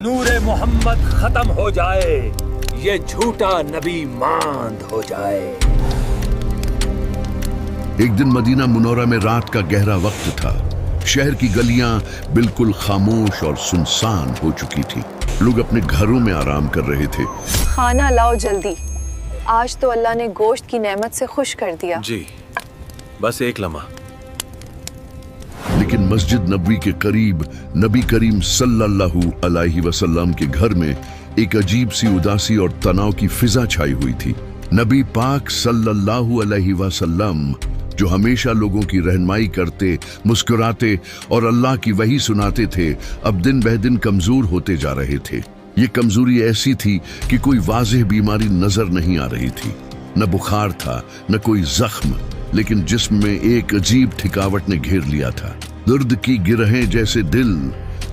नूरे मोहम्मद खत्म हो जाए, ये झूठा नबी मांद हो जाए। एक दिन मदीना मुनौरा में रात का गहरा वक्त था। शहर की गलियां बिल्कुल खामोश और सुनसान हो चुकी थी। लोग अपने घरों में आराम कर रहे थे। खाना लाओ जल्दी, आज तो अल्लाह ने गोश्त की नेमत से खुश कर दिया। जी, बस एक लम्हा। लेकिन मस्जिद नबवी के करीब नबी करीम सल्लल्लाहु अलैहि वसल्लम के घर में एक अजीब सी उदासी और तनाव की फिजा छाई हुई थी। नबी पाक सल्लल्लाहु अलैहि वसल्लम, जो हमेशा लोगों की रहनुमाई करते, मुस्कुराते और अल्लाह की वही सुनाते थे, अब दिन बह दिन कमजोर होते जा रहे थे। ये कमजोरी ऐसी थी कि कोई वाज़ेह बीमारी नजर नहीं आ रही थी। न बुखार था, न कोई जख्म, लेकिन जिस्म में एक अजीब थकावट ने घेर लिया था। दर्द की गिरहें जैसे दिल,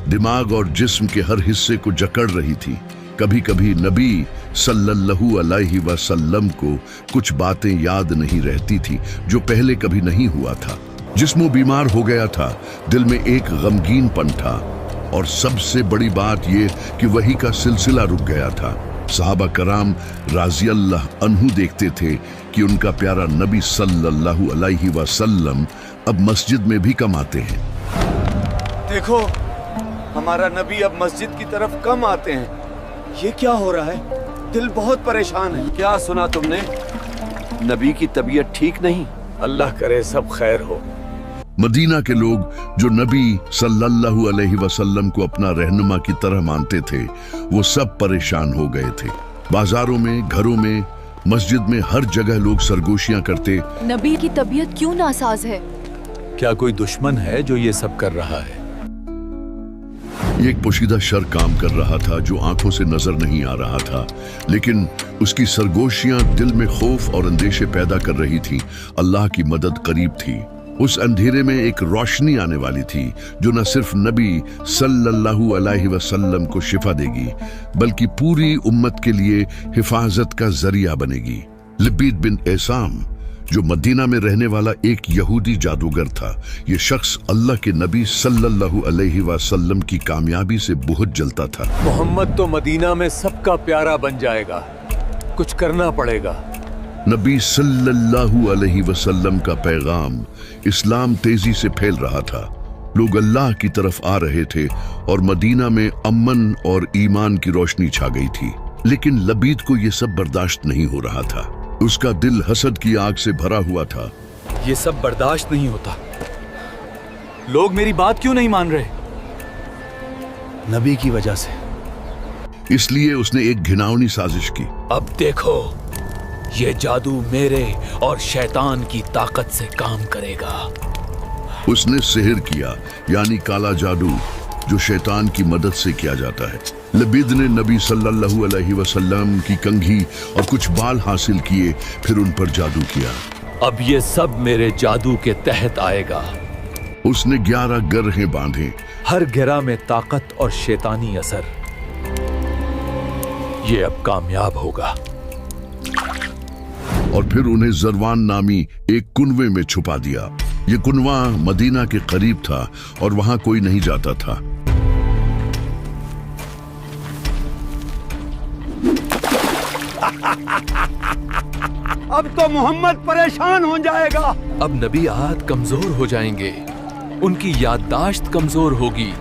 दिमाग और जिस्म के हर हिस्से को जकड़ रही थी। कभी कभी नबी सल्लल्लाहु अलैहि वसल्लम को कुछ बातें याद नहीं रहती थी जो पहले कभी नहीं हुआ था। जिस्म बीमार हो गया था, दिल में एक गमगीनपन था, और सबसे बड़ी बात ये कि वही का सिलसिला रुक गया था। सहाबा कराम राज़ी अल्लाह अन्हु देखते थे कि उनका प्यारा नबी सल्लल्लाहु अलैहि वसल्लम अब मस्जिद में भी कम आते हैं। देखो, हमारा नबी अब मस्जिद की तरफ कम आते हैं। ये क्या हो रहा है? दिल बहुत परेशान है। क्या सुना तुमने? नबी की तबीयत ठीक नहीं। अल्लाह करे सब खैर हो। मदीना के लोग जो नबी सल्लल्लाहु अलैहि वसल्लम को अपना रहनुमा की तरह मानते थे, वो सब परेशान हो गए थे। बाजारों में, घरों में, मस्जिद में, हर जगह लोग सरगोशियां करते। नबी की तबीयत क्यों नासाज है? क्या कोई दुश्मन है जो ये सब कर रहा है? एक पोशीदा शर काम कर रहा था जो आंखों से नजर नहीं आ रहा था, लेकिन उसकी सरगोशियां दिल में खौफ और अंदेशे पैदा कर रही थी। अल्लाह की मदद करीब थी। उस अंधेरे में एक रोशनी आने वाली थी जो न सिर्फ नबी सल्लल्लाहु अलैहि वसल्लम को शिफा देगी, बल्कि पूरी उम्मत के लिए हिफाजत का जरिया बनेगी। लबीद बिन एसाम, जो मदीना में रहने वाला एक यहूदी जादूगर था, ये शख्स अल्लाह के नबी सल्लल्लाहु अलैहि वसल्लम की कामयाबी से बहुत जलता था। मोहम्मद तो मदीना में सबका प्यारा बन जाएगा, कुछ करना पड़ेगा। नबी सल्लल्लाहु अलैहि वसल्लम का पैगाम इस्लाम तेजी से फैल रहा था। लोग अल्लाह की तरफ आ रहे थे और मदीना में अमन और ईमान की रोशनी छा गई थी। लेकिन लबीद को यह सब बर्दाश्त नहीं हो रहा था। उसका दिल हसद की आग से भरा हुआ था। ये सब बर्दाश्त नहीं होता। लोग मेरी बात क्यों नहीं मान रहे? नबी की वजह से। इसलिए उसने एक घिनौनी साजिश की। अब देखो, ये जादू मेरे और शैतान की ताकत से काम करेगा। उसने सिहर किया, यानी काला जादू, जो शैतान की मदद से किया जाता है। लबीद ने नबी सल्लल्लाहु अलैहि वसल्लम की कंघी और कुछ बाल हासिल किए, फिर उन पर जादू किया। अब ये सब मेरे जादू के तहत आएगा। उसने 11 गिरहें बांधे। हर गिरा में ताकत और शैतानी असर। ये अब कामयाब होगा। और फिर उन्हें जरवान नामी एक कुनवे में छुपा दिया। ये कुनवा मदीना के करीब था और वहां कोई नहीं जाता था। अब तो मोहम्मद परेशान हो जाएगा। अब नबी आद कमजोर हो जाएंगे, उनकी याददाश्त कमजोर होगी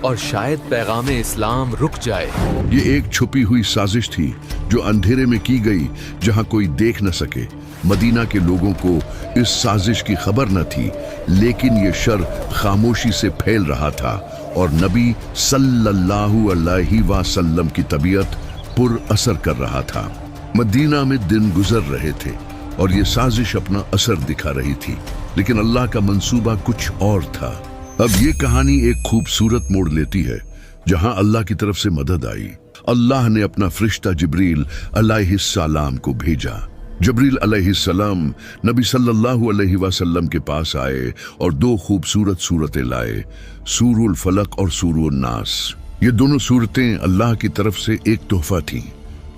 और शायद पैगाम इस्लाम रुक जाए। ये एक छुपी हुई साजिश थी जो अंधेरे में की गई, जहां कोई देख न सके। मदीना के लोगों को इस साजिश की खबर न थी, लेकिन ये शर खामोशी से फैल रहा था और नबी सल्लल्लाहु अलैहि वसल्लम की तबीयत पुर असर कर रहा था। मदीना में दिन गुजर रहे थे और ये साजिश अपना असर दिखा रही थी, लेकिन अल्लाह का मंसूबा कुछ और था। अब ये कहानी एक खूबसूरत मोड़ लेती है, जहां अल्लाह की तरफ से मदद आई। अल्लाह ने अपना फरिश्ता जिब्रील अलैहिस्सलाम को भेजा। जिब्रील अलैहिस्सलाम नबी सल्लल्लाहु अलैहि वसल्लम के पास आए और 2 खूबसूरत सूरतें लाए, सूरुल फलक और सूरुल नास। ये दोनों सूरतें अल्लाह की तरफ से एक तोहफा थी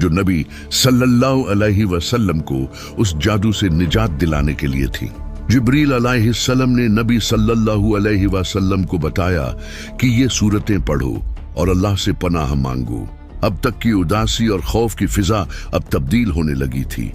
जो नबी सल्लल्लाहु अलैहि वसल्लम को उस जादू से निजात दिलाने के लिए थी। जिब्रील अलैहिस्सलाम ने नबी सल्लल्लाहु अलैहि वसल्लम को बताया कि ये सूरतें पढ़ो। اور اللہ سے پناہ مانگو۔ اب تک کی اداسی اور خوف کی فضا اب تبدیل ہونے لگی تھی۔